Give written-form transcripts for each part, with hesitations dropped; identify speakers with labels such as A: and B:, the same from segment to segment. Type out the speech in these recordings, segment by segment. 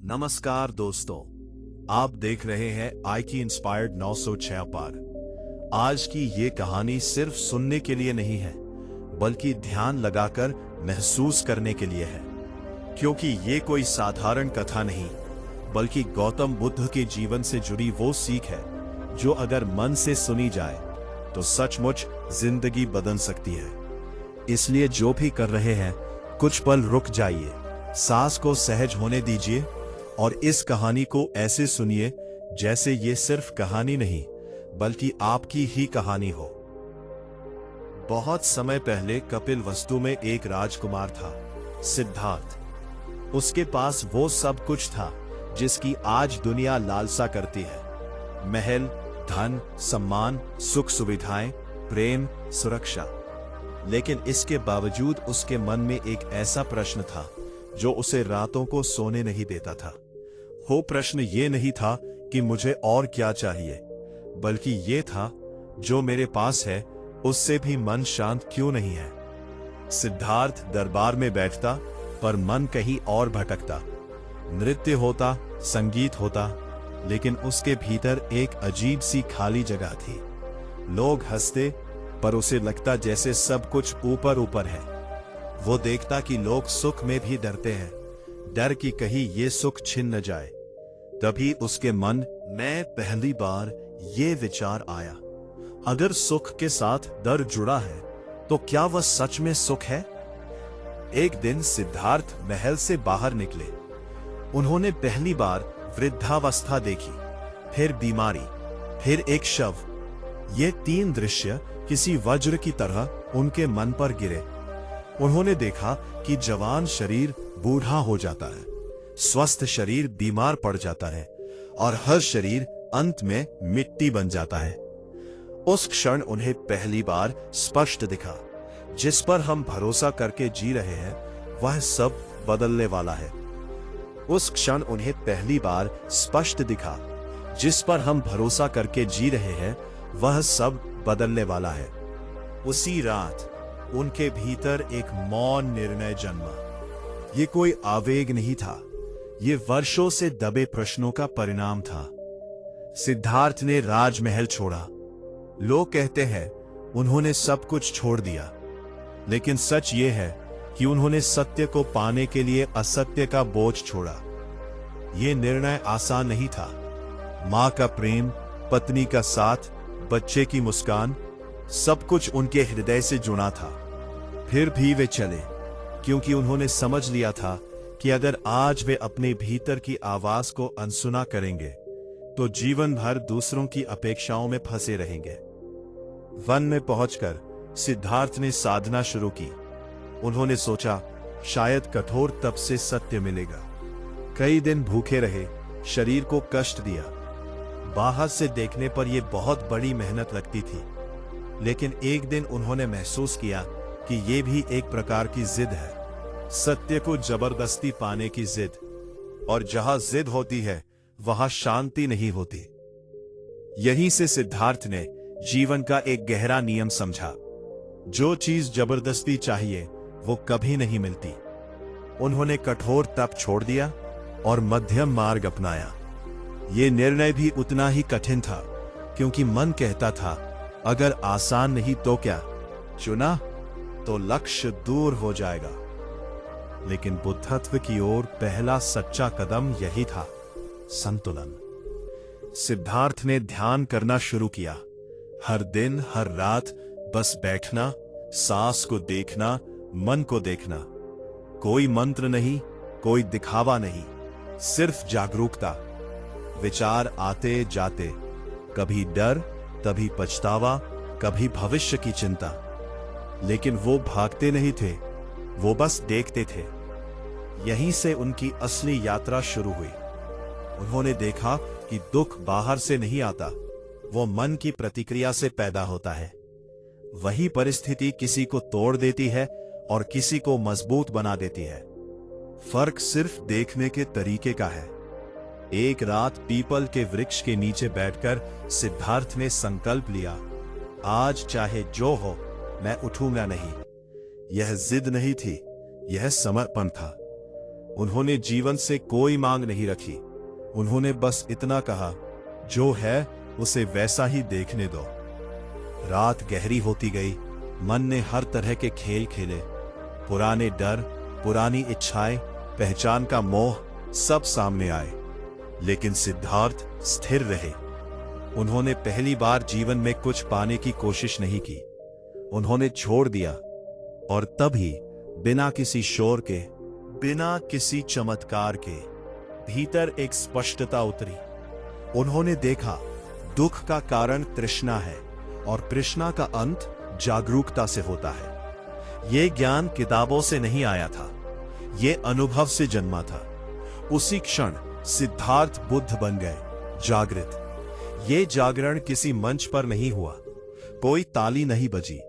A: नमस्कार दोस्तों, आप देख रहे हैं आईकी इंस्पायर्ड 906 पर। आज की ये कहानी सिर्फ सुनने के लिए नहीं है, बल्कि ध्यान लगाकर महसूस करने के लिए है। क्योंकि ये कोई साधारण कथा नहीं, बल्कि गौतम बुद्ध के जीवन से जुड़ी वो सीख है जो अगर मन से सुनी जाए तो सचमुच जिंदगी बदल सकती है। इसलिए जो भी कर रहे हैं, कुछ पल रुक जाइए, सांस को सहज होने दीजिए और इस कहानी को ऐसे सुनिए जैसे ये सिर्फ कहानी नहीं, बल्कि आपकी ही कहानी हो। बहुत समय पहले कपिलवस्तु में एक राजकुमार था, सिद्धार्थ। उसके पास वो सब कुछ था जिसकी आज दुनिया लालसा करती है। महल, धन, सम्मान, सुख सुविधाएं, प्रेम, सुरक्षा। लेकिन इसके बावजूद उसके मन में एक ऐसा प्रश्न था जो उसे रातों को सोने नहीं देता था। वो प्रश्न ये नहीं था कि मुझे और क्या चाहिए, बल्कि ये था, जो मेरे पास है उससे भी मन शांत क्यों नहीं है। सिद्धार्थ दरबार में बैठता, पर मन कहीं और भटकता। नृत्य होता, संगीत होता, लेकिन उसके भीतर एक अजीब सी खाली जगह थी। लोग हंसते, पर उसे लगता जैसे सब कुछ ऊपर ऊपर है। वो देखता कि लोग सुख में भी डरते हैं, डर कि कहीं ये सुख छिन न जाए। तभी उसके मन में पहली बार ये विचार आया, अगर सुख के साथ डर जुड़ा है तो क्या वह सच में सुख है। एक दिन सिद्धार्थ महल से बाहर निकले। उन्होंने पहली बार वृद्धावस्था देखी, फिर बीमारी, फिर एक शव। ये तीन दृश्य किसी वज्र की तरह उनके मन पर गिरे। उन्होंने देखा कि जवान शरीर बूढ़ा हो जाता है, स्वस्थ शरीर बीमार पड़ जाता है और हर शरीर अंत में मिट्टी बन जाता है। उस क्षण उन्हें पहली बार स्पष्ट दिखा, जिस पर हम भरोसा करके जी रहे हैं वह सब बदलने वाला है। उस क्षण उन्हें पहली बार स्पष्ट दिखा, जिस पर हम भरोसा करके जी रहे हैं वह सब बदलने वाला है। उसी रात उनके भीतर एक मौन निर्णय जन्मा। ये कोई आवेग नहीं था, ये वर्षों से दबे प्रश्नों का परिणाम था। सिद्धार्थ ने राजमहल छोड़ा। लोग कहते हैं उन्होंने सब कुछ छोड़ दिया, लेकिन सच ये है कि उन्होंने सत्य को पाने के लिए असत्य का बोझ छोड़ा। ये निर्णय आसान नहीं था। मां का प्रेम, पत्नी का साथ, बच्चे की मुस्कान, सब कुछ उनके हृदय से जुड़ा था। फिर भी वे चले, क्योंकि उन्होंने समझ लिया था कि अगर आज वे अपने भीतर की आवाज को अनसुना करेंगे तो जीवन भर दूसरों की अपेक्षाओं में फंसे रहेंगे। वन में पहुंचकर सिद्धार्थ ने साधना शुरू की। उन्होंने सोचा, शायद कठोर तप से सत्य मिलेगा। कई दिन भूखे रहे, शरीर को कष्ट दिया। बाहर से देखने पर यह बहुत बड़ी मेहनत लगती थी, लेकिन एक दिन उन्होंने महसूस किया कि यह भी एक प्रकार की जिद है, सत्य को जबरदस्ती पाने की जिद। और जहां जिद होती है वहां शांति नहीं होती। यहीं से सिद्धार्थ ने जीवन का एक गहरा नियम समझा, जो चीज जबरदस्ती चाहिए वो कभी नहीं मिलती। उन्होंने कठोर तप छोड़ दिया और मध्यम मार्ग अपनाया। ये निर्णय भी उतना ही कठिन था, क्योंकि मन कहता था, अगर आसान नहीं तो क्या, चुना तो लक्ष्य दूर हो जाएगा। लेकिन बुद्धत्व की ओर पहला सच्चा कदम यही था, संतुलन। सिद्धार्थ ने ध्यान करना शुरू किया। हर दिन, हर रात बस बैठना, सांस को देखना, मन को देखना। कोई मंत्र नहीं, कोई दिखावा नहीं, सिर्फ जागरूकता। विचार आते जाते, कभी डर, कभी पछतावा, कभी भविष्य की चिंता। लेकिन वो भागते नहीं थे, वो बस देखते थे। यहीं से उनकी असली यात्रा शुरू हुई। उन्होंने देखा कि दुख बाहर से नहीं आता, वो मन की प्रतिक्रिया से पैदा होता है। वही परिस्थिति किसी को तोड़ देती है और किसी को मजबूत बना देती है। फर्क सिर्फ देखने के तरीके का है। एक रात पीपल के वृक्ष के नीचे बैठकर सिद्धार्थ ने संकल्प लिया, आज चाहे जो हो मैं उठूंगा नहीं। यह जिद नहीं थी, यह समर्पण था। उन्होंने जीवन से कोई मांग नहीं रखी। उन्होंने बस इतना कहा, जो है उसे वैसा ही देखने दो। रात गहरी होती गई। मन ने हर तरह के खेल खेले। पुराने डर, पुरानी इच्छाएं, पहचान का मोह सब सामने आए। लेकिन सिद्धार्थ स्थिर रहे। उन्होंने पहली बार जीवन में कुछ पाने की कोशिश नहीं की। उन्होंने छोड़ दिया। और तभी बिना किसी शोर के, बिना किसी चमत्कार के, भीतर एक स्पष्टता उतरी। उन्होंने देखा, दुख का कारण तृष्णा है और तृष्णा का अंत जागरूकता से होता है। यह ज्ञान किताबों से नहीं आया था, यह अनुभव से जन्मा था। उसी क्षण सिद्धार्थ बुद्ध बन गए, जागृत। यह जागरण किसी मंच पर नहीं हुआ, कोई ताली नहीं बजी,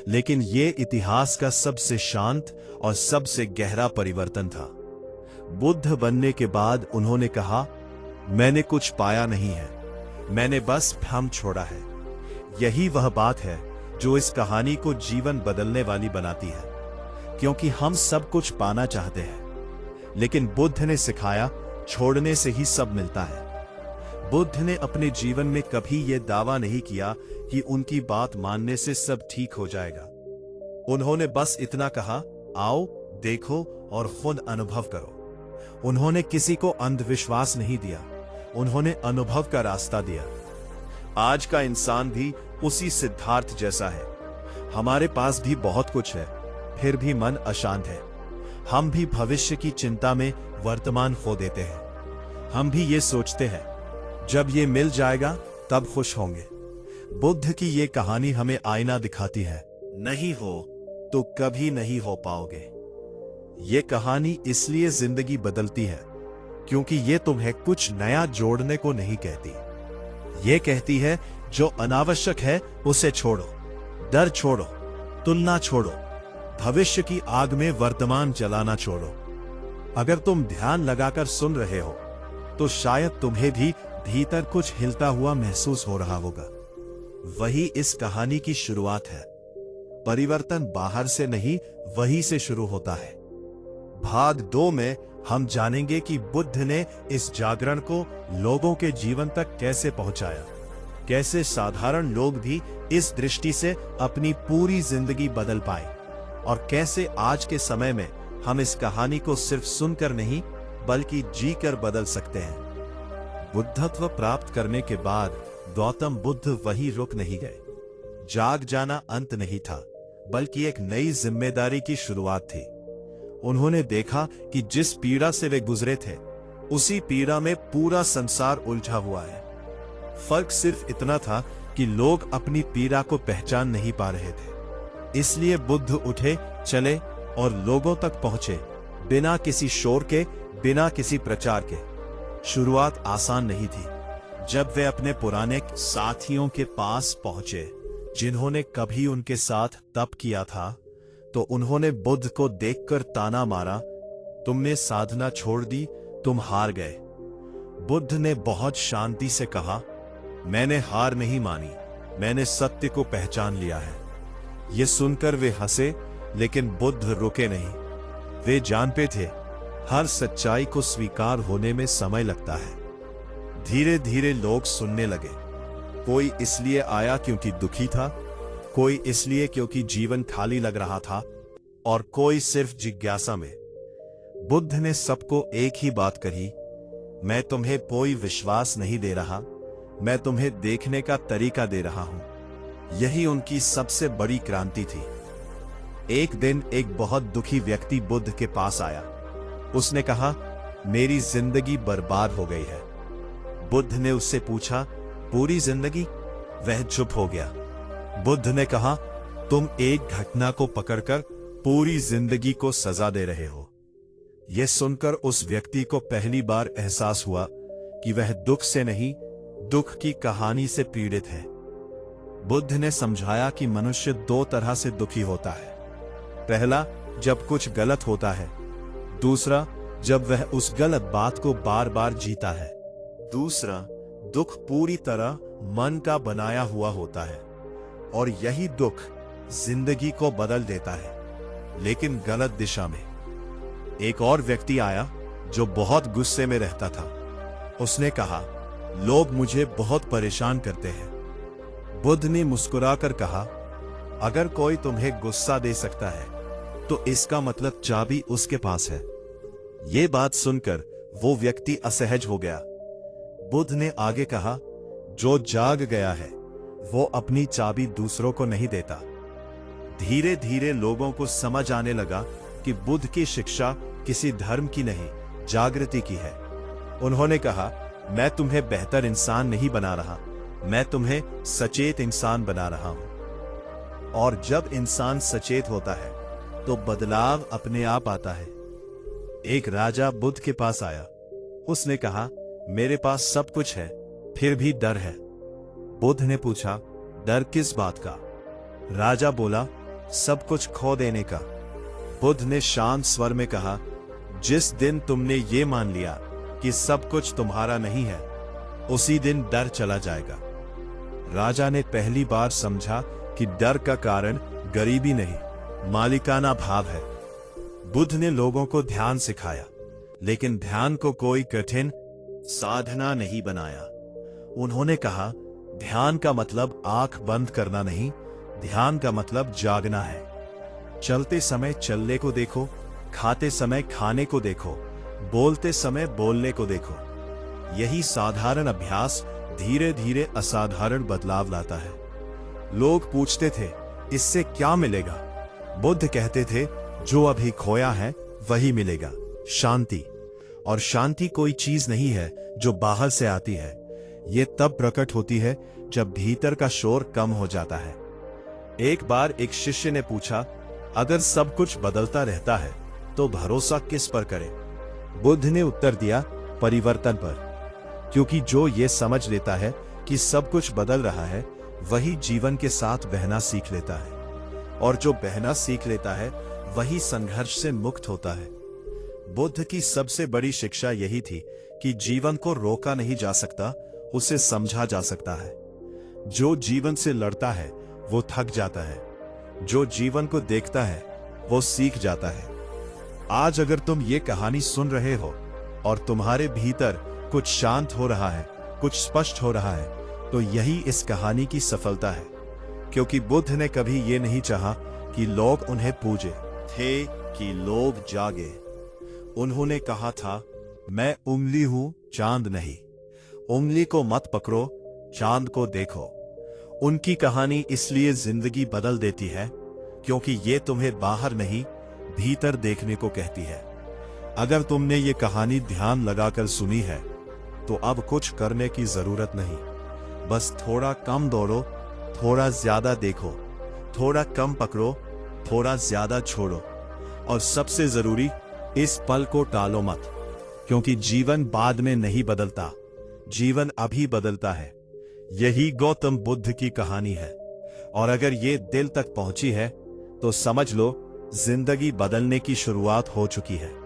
A: लेकिन यह इतिहास का सबसे शांत और सबसे गहरा परिवर्तन था। बुद्ध बनने के बाद उन्होंने कहा, मैंने कुछ पाया नहीं है, मैंने बस भ्रम छोड़ा है। यही वह बात है जो इस कहानी को जीवन बदलने वाली बनाती है, क्योंकि हम सब कुछ पाना चाहते हैं, लेकिन बुद्ध ने सिखाया, छोड़ने से ही सब मिलता है। बुद्ध ने अपने जीवन में कभी यह दावा नहीं किया कि उनकी बात मानने से सब ठीक हो जाएगा। उन्होंने बस इतना कहा, आओ, देखो और खुद अनुभव करो। उन्होंने किसी को अंधविश्वास नहीं दिया, उन्होंने अनुभव का रास्ता दिया। आज का इंसान भी उसी सिद्धार्थ जैसा है। हमारे पास भी बहुत कुछ है, फिर भी मन अशांत है। हम भी भविष्य की चिंता में वर्तमान खो देते हैं। हम भी ये सोचते हैं, जब ये मिल जाएगा तब खुश होंगे। बुद्ध की ये कहानी हमें आईना दिखाती है, नहीं हो तो कभी नहीं हो पाओगे। ये कहानी इसलिए जिंदगी बदलती है क्योंकि ये तुम्हें कुछ नया जोड़ने को नहीं कहती। ये कहती है, जो अनावश्यक है उसे छोड़ो, डर छोड़ो, तुलना छोड़ो, भविष्य की आग में वर्तमान जलाना छोड़ो। अगर तुम ध्यान लगाकर सुन रहे हो तो शायद तुम्हें भी भीतर कुछ हिलता हुआ महसूस हो रहा होगा। वही इस कहानी की शुरुआत है। परिवर्तन बाहर से नहीं, वही से शुरू होता है। भाग 2 में हम जानेंगे कि बुद्ध ने इस जागरण को लोगों के जीवन तक कैसे पहुंचाया, कैसे साधारण लोग भी इस दृष्टि से अपनी पूरी जिंदगी बदल पाए, और कैसे आज के समय में हम इस कहानी को सिर्फ सुनकर नहीं बल्कि जीकर बदल सकते हैं। बुद्धत्व प्राप्त करने के बाद गौतम बुद्ध वहीं रुक नहीं गए। जाग जाना अंत नहीं था, बल्कि एक नई जिम्मेदारी की शुरुआत थी। उन्होंने देखा कि जिस पीड़ा से वे गुजरे थे, उसी पीड़ा में पूरा संसार उलझा हुआ है। फर्क सिर्फ इतना था कि लोग अपनी पीड़ा को पहचान नहीं पा रहे थे। इसलिए बुद्ध उठे, चले और लोगों तक पहुंचे, बिना किसी शोर के, बिना किसी प्रचार के। शुरुआत आसान नहीं थी। जब वे अपने पुराने साथियों के पास पहुंचे, जिन्होंने कभी उनके साथ तप किया था, तो उन्होंने बुद्ध को देखकर ताना मारा, तुमने साधना छोड़ दी, तुम हार गए। बुद्ध ने बहुत शांति से कहा, मैंने हार नहीं मानी, मैंने सत्य को पहचान लिया है। ये सुनकर वे हंसे, लेकिन बुद्ध रुके नहीं। वे जानते थे, हर सच्चाई को स्वीकार होने में समय लगता है। धीरे धीरे लोग सुनने लगे। कोई इसलिए आया क्योंकि दुखी था, कोई इसलिए क्योंकि जीवन खाली लग रहा था, और कोई सिर्फ जिज्ञासा में। बुद्ध ने सबको एक ही बात कही, मैं तुम्हें कोई विश्वास नहीं दे रहा, मैं तुम्हें देखने का तरीका दे रहा हूं। यही उनकी सबसे बड़ी क्रांति थी। एक दिन एक बहुत दुखी व्यक्ति बुद्ध के पास आया। उसने कहा, मेरी जिंदगी बर्बाद हो गई है। बुद्ध ने उससे पूछा, पूरी जिंदगी? वह चुप हो गया। बुद्ध ने कहा, तुम एक घटना को पकड़कर पूरी जिंदगी को सजा दे रहे हो। यह सुनकर उस व्यक्ति को पहली बार एहसास हुआ कि वह दुख से नहीं, दुख की कहानी से पीड़ित है। बुद्ध ने समझाया कि मनुष्य 2 तरह से दुखी होता है। पहला, जब कुछ गलत होता है। दूसरा, जब वह उस गलत बात को बार बार जीता है। दूसरा, दुख पूरी तरह मन का बनाया हुआ होता है, और यही दुख जिंदगी को बदल देता है, लेकिन गलत दिशा में। एक और व्यक्ति आया जो बहुत गुस्से में रहता था। उसने कहा, लोग मुझे बहुत परेशान करते हैं। बुद्ध ने मुस्कुराकर कहा, अगर कोई तुम्हें गुस्सा दे सकता है तो इसका मतलब चाबी उसके पास है। ये बात सुनकर वो व्यक्ति असहज हो गया। बुद्ध ने आगे कहा, जो जाग गया है वो अपनी चाबी दूसरों को नहीं देता। धीरे धीरे लोगों को समझ आने लगा कि बुद्ध की शिक्षा किसी धर्म की नहीं, जागृति की है। उन्होंने कहा, मैं तुम्हें बेहतर इंसान नहीं बना रहा, मैं तुम्हें सचेत इंसान बना रहा हूं। और जब इंसान सचेत होता है तो बदलाव अपने आप आता है। एक राजा बुद्ध के पास आया। उसने कहा, मेरे पास सब कुछ है फिर भी डर है। बुद्ध ने पूछा, डर किस बात का? राजा बोला, सब कुछ खो देने का। बुद्ध ने शांत स्वर में कहा, जिस दिन तुमने ये मान लिया कि सब कुछ तुम्हारा नहीं है, उसी दिन डर चला जाएगा। राजा ने पहली बार समझा कि डर का कारण गरीबी नहीं, मालिकाना भाव है। बुद्ध ने लोगों को ध्यान सिखाया, लेकिन ध्यान को कोई कठिन साधना नहीं बनाया। उन्होंने कहा, ध्यान का मतलब आंख बंद करना नहीं, ध्यान का मतलब जागना है। चलते समय चलने को देखो, खाते समय खाने को देखो, बोलते समय बोलने को देखो। यही साधारण अभ्यास धीरे धीरे असाधारण बदलाव लाता है। लोग पूछते थे, इससे क्या मिलेगा? बुद्ध कहते थे, जो अभी खोया है वही मिलेगा, शांति। और शांति कोई चीज नहीं है जो बाहर से आती है, ये तब प्रकट होती है जब भीतर का शोर कम हो जाता है। एक बार एक शिष्य ने पूछा, अगर सब कुछ बदलता रहता है तो भरोसा किस पर करें? बुद्ध ने उत्तर दिया, परिवर्तन पर। क्योंकि जो ये समझ लेता है कि सब कुछ बदल रहा है, वही जीवन के साथ बहना सीख लेता है। और जो बहना सीख लेता है वही संघर्ष से मुक्त होता है। बुद्ध की सबसे बड़ी शिक्षा यही थी कि जीवन को रोका नहीं जा सकता, उसे समझा जा सकता है। जो जीवन से लड़ता है वो थक जाता है, जो जीवन को देखता है वो सीख जाता है। आज अगर तुम ये कहानी सुन रहे हो और तुम्हारे भीतर कुछ शांत हो रहा है, कुछ स्पष्ट हो रहा है, तो यही इस कहानी की सफलता है। क्योंकि बुद्ध ने कभी ये नहीं चाहा कि लोग उन्हें पूजे थे कि लोग जागे। उन्होंने कहा था, मैं उंगली हूं, चांद नहीं। उंगली को मत पकड़ो, चांद को देखो। उनकी कहानी इसलिए जिंदगी बदल देती है क्योंकि ये तुम्हें बाहर नहीं, भीतर देखने को कहती है। अगर तुमने ये कहानी ध्यान लगाकर सुनी है तो अब कुछ करने की जरूरत नहीं। बस थोड़ा कम दौड़ो, थोड़ा ज्यादा देखो, थोड़ा कम पकड़ो, थोड़ा ज्यादा छोड़ो। और सबसे जरूरी, इस पल को टालो मत, क्योंकि जीवन बाद में नहीं बदलता, जीवन अभी बदलता है। यही गौतम बुद्ध की कहानी है। और अगर ये दिल तक पहुंची है तो समझ लो, जिंदगी बदलने की शुरुआत हो चुकी है।